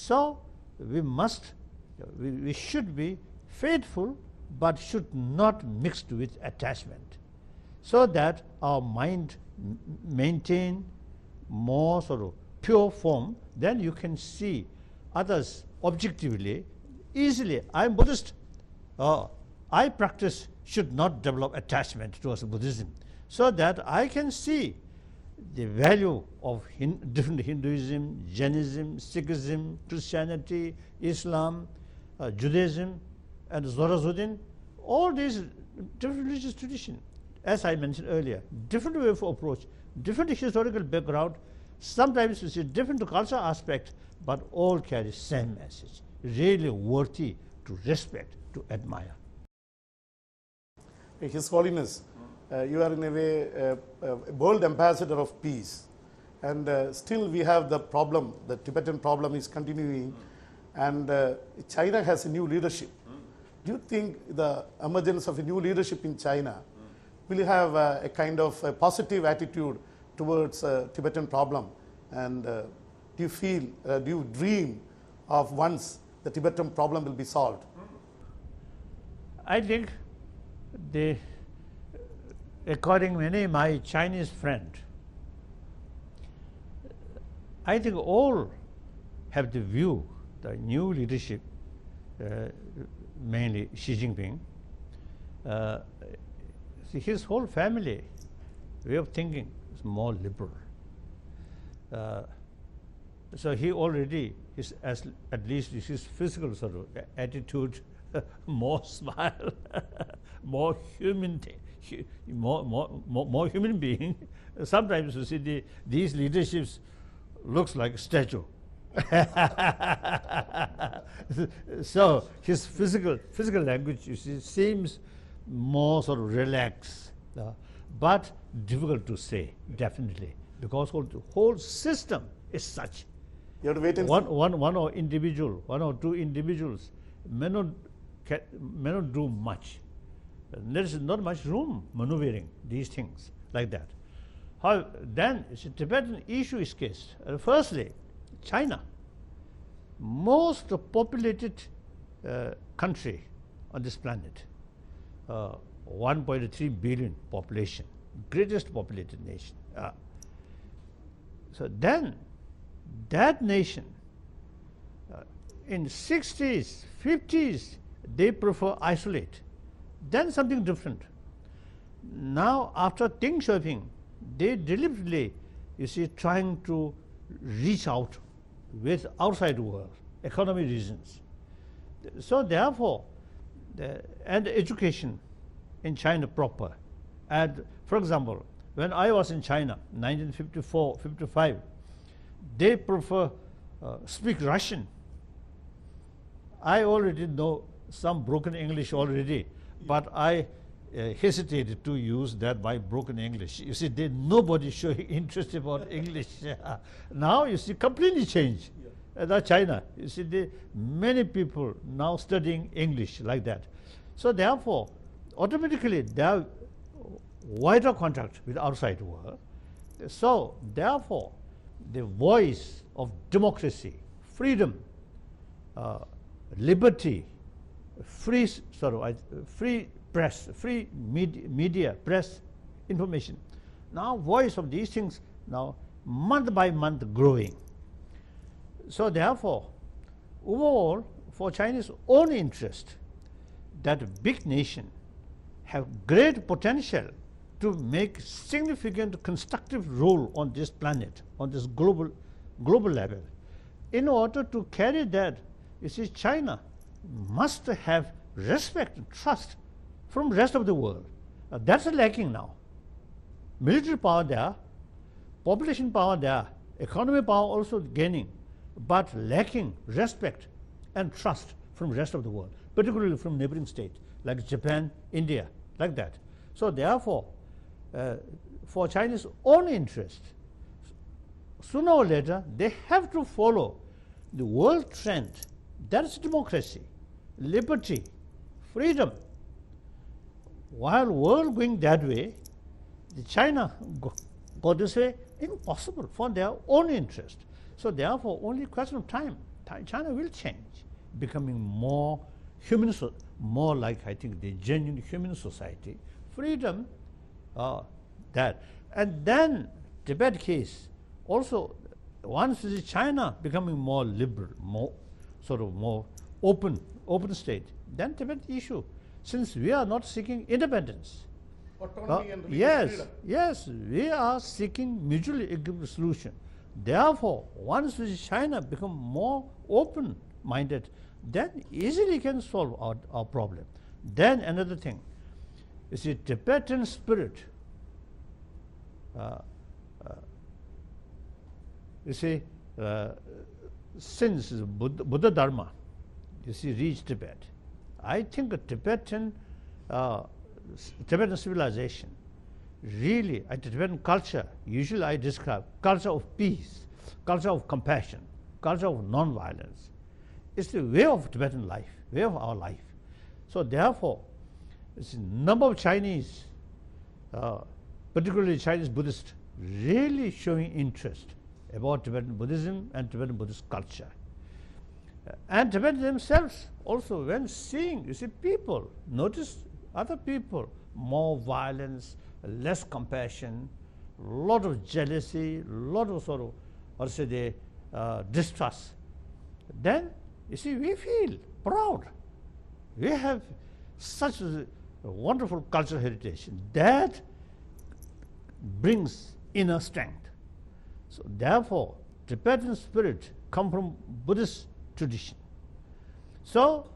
So we should be faithful, but should not mixed with attachment, so that our mind maintain more sort of pure form. Then you can see others objectively, easily. I'm Buddhist. I practice should not develop attachment towards Buddhism, so that I can see the value of different Hinduism, Jainism, Sikhism, Christianity, Islam, Judaism, and Zoroastrianism, all these different religious traditions. As I mentioned earlier, different way of approach, different historical background, sometimes you see different cultural aspect, but all carry same message, really worthy to respect, to admire. His Holiness, you are in a way a bold ambassador of peace, and still we have the problem, the Tibetan problem is continuing, and China has a new leadership. Do you think the emergence of a new leadership in China will have a kind of a positive attitude towards Tibetan problem, and do you feel, do you dream of once the Tibetan problem will be solved? I think according to many my Chinese friend, I think all have the view, the new leadership, mainly Xi Jinping, his whole family way of thinking is more liberal. So he already, at least his physical sort of attitude, more smile, more human, more human being. Sometimes you see these leaderships looks like a statue. So his physical language, you see, seems more sort of relaxed, but difficult to say, definitely, because the whole system is such. You have to wait and see. One or two individuals may not do much. There is not much room maneuvering these things like that. How then it's a Tibetan issue is case. Firstly, China, most populated country on this planet, 1.3 billion population, greatest populated nation. So then that nation in 60s, 50s, they prefer isolate. Then something different. Now after Deng Xiaoping, they deliberately, you see, trying to reach out with outside world, economic reasons. So therefore, and education in China proper. And for example, when I was in China, 1954, 55, they prefer speak Russian. I already know some broken English already, but I hesitated to use that by broken English. You see, nobody showing interest about English. Now you see, completely changed. That's China. You see, many people now studying English like that. So therefore, automatically they have wider contact with outside world. So therefore, the voice of democracy, freedom, liberty, free press, free media, press, information. Now voice of these things now month by month growing. So therefore, overall, for Chinese own interest, that big nation have great potential to make significant constructive role on this planet, on this global level. In order to carry that, you see, China must have respect and trust from rest of the world. That's lacking now. Military power there, population power there, economic power also gaining, but lacking respect and trust from rest of the world, particularly from neighboring states like Japan, India, like that. So therefore, for Chinese own interest, sooner or later they have to follow the world trend. That's democracy, liberty, freedom. While world going that way, the China go this way, impossible for their own interest. So therefore, only question of time. China will change, becoming more human, more like, I think, the genuine human society. Freedom, that. And then Tibet case, also, once China becoming more liberal, more sort of more open state, then Tibet issue, since we are not seeking independence. Autonomy and yes, freedom. yes, we are seeking mutually agreeable solution. Therefore, once China become more open-minded, then easily can solve our problem. Then another thing, you see, Tibetan spirit, you see, since Buddha Dharma, you see, reached Tibet, I think Tibetan civilization, really, Tibetan culture, usually I describe culture of peace, culture of compassion, culture of non-violence. It's the way of Tibetan life, way of our life. So therefore, it's a number of Chinese, particularly Chinese Buddhists, really showing interest about Tibetan Buddhism and Tibetan Buddhist culture. And Tibetans themselves also, when seeing, you see, people, notice other people, more violence, less compassion, lot of jealousy, lot of sort of, or say distrust. Then, you see, we feel proud. We have such a wonderful cultural heritage that brings inner strength. So therefore, Tibetan spirit come from Buddhist tradition. So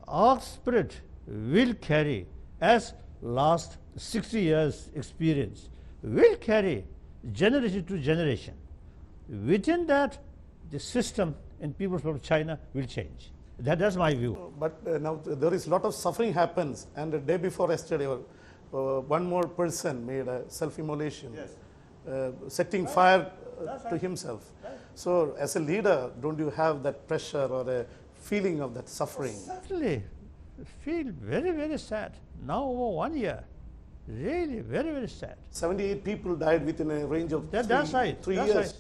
our spirit will carry, as last 60 years experience, will carry generation to generation. Within that, the system and people from China will change. That's my view. But now there is a lot of suffering happens, and the day before yesterday, one more person made a self-immolation, yes. Setting fire to himself. Right. So as a leader, don't you have that pressure or a feeling of that suffering? Certainly. Feel very, very sad. Now over 1 year. Really very, very sad. 78 people died within a range of that's right. three that's years.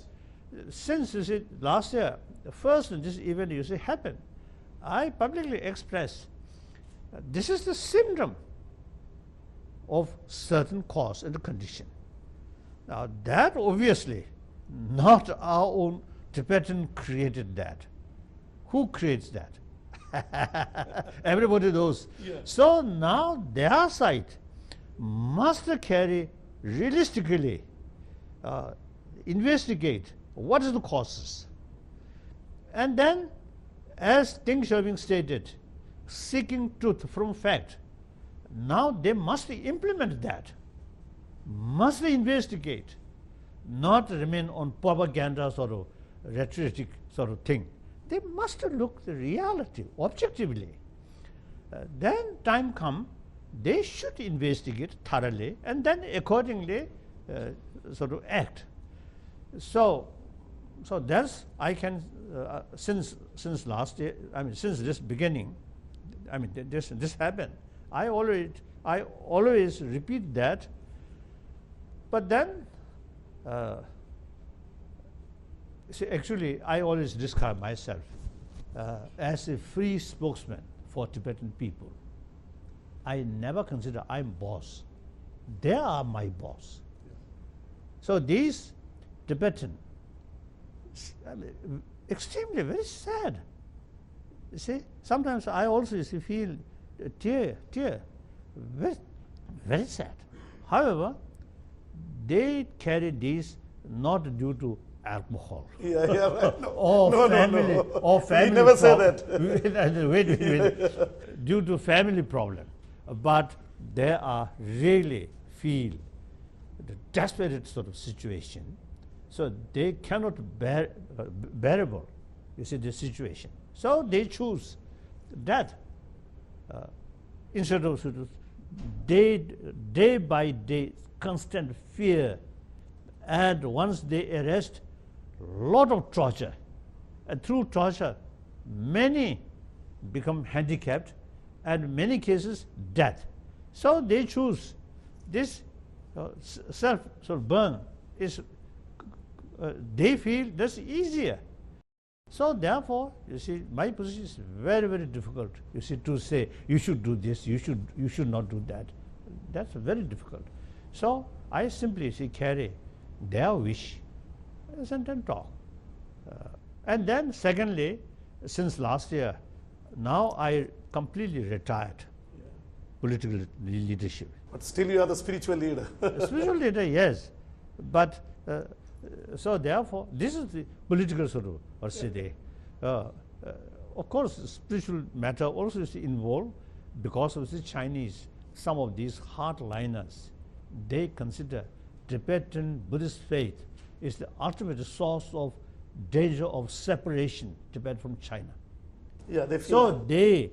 Right. Since, you see, last year, the first this event, you see, happened, I publicly expressed this is the symptom of certain cause and condition. Now that obviously not our own Tibetan created that. Who creates that? Everybody knows. Yeah. So now their side must carry realistically, investigate what is the causes. And then, as things are being stated, seeking truth from fact, now they must implement that, must investigate, not remain on propaganda sort of rhetoric sort of thing. They must look at the reality objectively. Then time come, they should investigate thoroughly and then accordingly sort of act. So that's I can since last year. I mean, since this beginning. I mean, this happened. I always repeat that. But then, see, actually, I always describe myself as a free spokesman for Tibetan people. I never consider I'm boss. They are my boss. Yeah. So these Tibetan, I mean, extremely very sad. You see, sometimes I also feel tear, very, very sad. However, they carry these not due to alcohol. Yeah, right. No. or family. Or family. We never say that. wait. Due to family problem. But they are really feel the desperate sort of situation. So they cannot bearable, you see, the situation. So they choose that instead of day by day constant fear, and once they arrest, lot of torture, and through torture many become handicapped, and in many cases death. So they choose this self burn is they feel that's easier. So therefore, you see, my position is very, very difficult. You see, to say you should do this, you should not do that. That's very difficult. So I simply carry their wish and then talk. And then secondly, since last year, now I completely retired political leadership. But still you are the spiritual leader. Spiritual leader, yes. But so therefore, this is the political sort of, or say, of course, spiritual matter also is involved because of the Chinese. Some of these hardliners, they consider Tibetan Buddhist faith is the ultimate source of danger of separation, Tibet from China. Yeah, they feel So that. they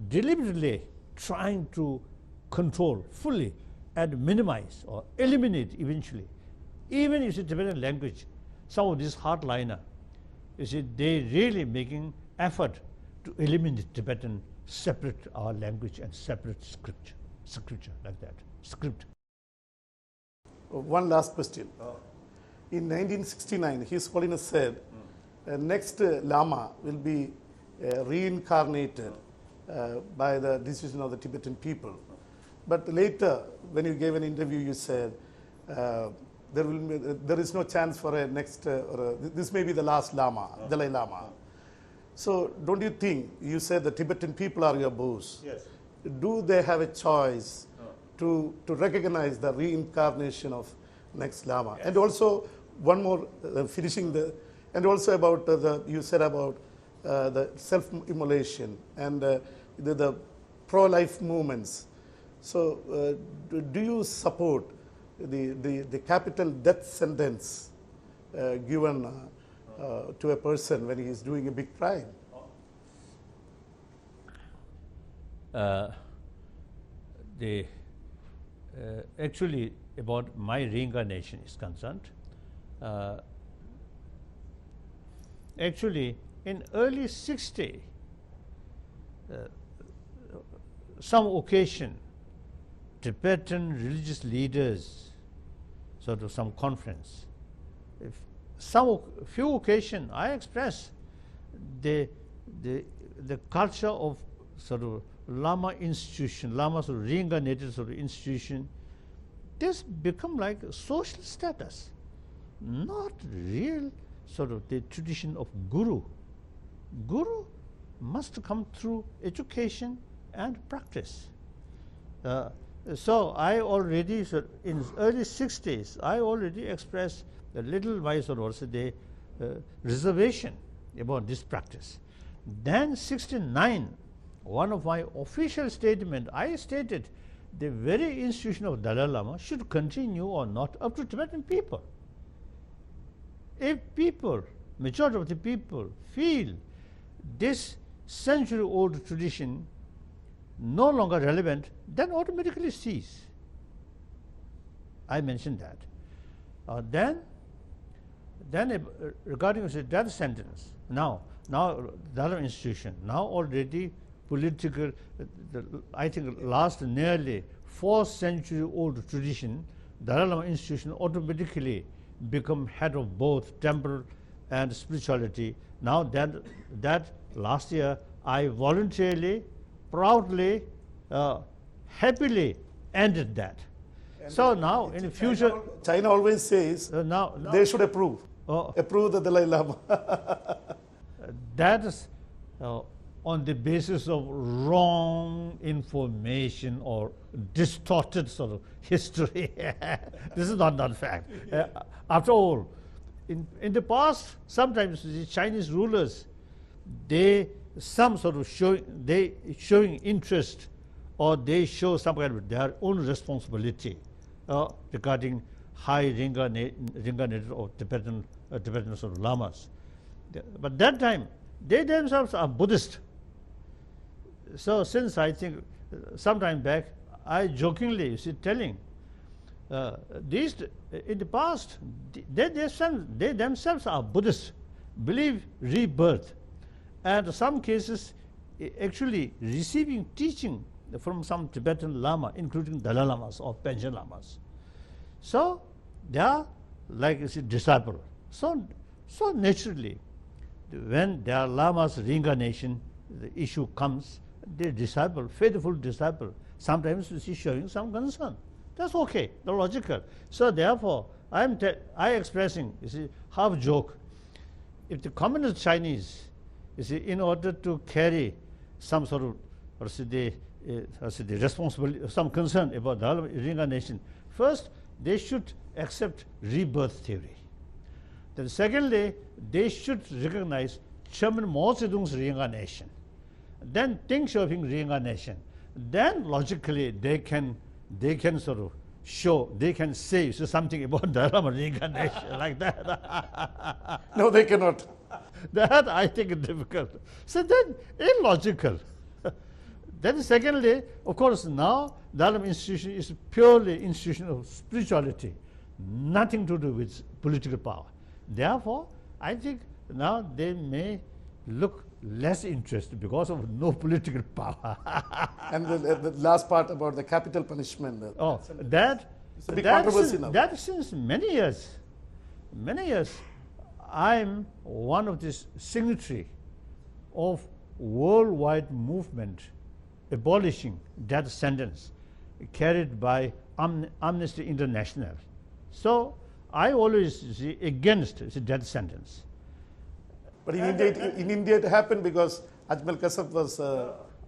deliberately trying to control fully and minimize or eliminate eventually. Even if it's Tibetan language, some of these hardliner, you see, they really making effort to eliminate Tibetan, separate our language and separate scripture like that, script. One last question. In 1969, His Holiness said, next Lama will be reincarnated by the decision of the Tibetan people. But later, when you gave an interview, you said there is no chance for a next, this may be the last Lama, Dalai Lama. So don't you think, you said the Tibetan people are your boss. Yes. Do they have a choice to recognize the reincarnation of next Lama? Yes. And also, one more, finishing the, and also about you said about the self-immolation and the pro-life movements. So do you support the capital death sentence given to a person when he is doing a big crime? Actually, about my reincarnation is concerned, actually in early 60s, some occasion, Tibetan religious leaders, sort of some conference, few occasion I express the culture of sort of Lama institution, Lama sort of reincarnated sort of institution, this become like a social status, not real sort of the tradition of Guru. Guru must come through education and practice. So I already, in early 60s, I already expressed a little wise or also the reservation about this practice. Then 69, one of my official statement, I stated the very institution of Dalai Lama should continue or not up to Tibetan people. If people, majority of the people feel this century-old tradition no longer relevant, then automatically cease. I mentioned that. Then regarding the death sentence, now Dalai institution, now already political, I think last nearly 4th century old tradition, Dalai Lama institution automatically become head of both temple and spirituality. Now that last year I voluntarily, proudly, happily ended that. And so now in the future, China always says now they should approve the Dalai Lama. That is on the basis of wrong information or distorted sort of history. This is not fact. After all, in the past, sometimes the Chinese rulers, they showing interest, or they show some kind of their own responsibility regarding high reincarnated or Tibetan sort of lamas. But that time, they themselves are Buddhist. So since I think some time back, I jokingly telling these in the past, they themselves are Buddhists, believe rebirth, and in some cases actually receiving teaching from some Tibetan Lama, including Dalai Lamas or Panchen Lamas. So they are like disciple. So naturally, when Dalai Lama's reincarnation, the issue comes, the disciple, faithful disciple, sometimes you see showing some concern. That's okay, the logical. So therefore, I expressing, you see, half joke. If the communist Chinese, you see, in order to carry some sort of, the responsibility, some concern about the reincarnation, first they should accept rebirth theory. Then secondly, they should recognize Chairman Mao Zedong's reincarnation. Then Deng Xiaoping reincarnation. Then logically they can sort of show, they can say something about Dalai Lama reincarnation like that. No, they cannot. That I think is difficult. So then illogical. Then secondly, of course, now Dalai Lama institution is purely institution of spirituality, nothing to do with political power. Therefore, I think now they may look less interested because of no political power. And the last part about the capital punishment. Oh, that it's a big controversy now. That since many years, I'm one of the signatory of worldwide movement abolishing death sentence carried by Amnesty International. So I always see against the death sentence. But in India it happened because Ajmal Kasab was...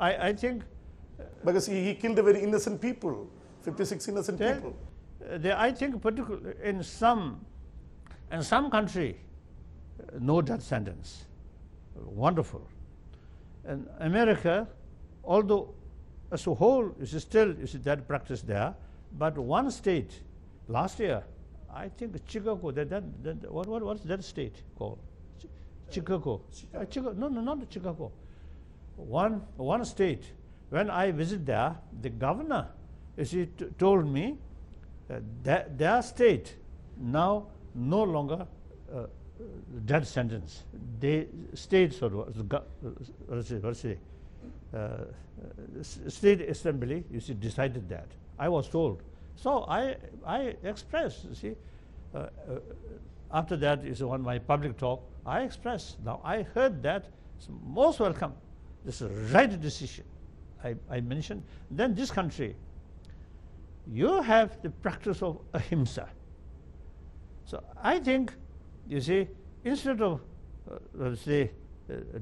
I think... because he killed a very innocent people, 56 innocent people. I think particularly in some country, no death sentence. Wonderful. And America, although as a whole is still that practice there, but one state, last year, I think Chicago, what's that state called? Chicago. No, not Chicago. One state. When I visit there, the governor, told me that their state now no longer death sentence. They state sort of state assembly decided that. I was told. So I expressed. After that is on my public talk. I expressed. Now I heard that. It's most welcome. This is the right decision. I mentioned. Then this country, you have the practice of ahimsa. So I think, instead of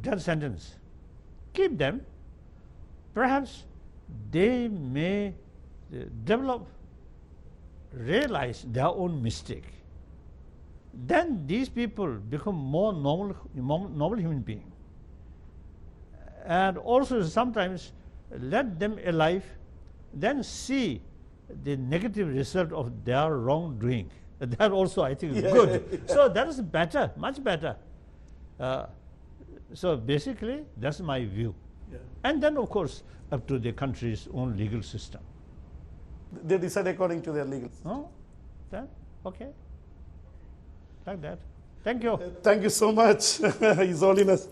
death sentence, keep them. Perhaps they may realize their own mistake. Then these people become more normal human beings. And also sometimes let them alive, then see the negative result of their wrongdoing. That also I think is good. So that is better, much better. So basically, that's my view. Yeah. And then of course, up to the country's own legal system. They decide according to their legal system. Oh, then, okay. Like that. Thank you. Thank you so much, His Holiness.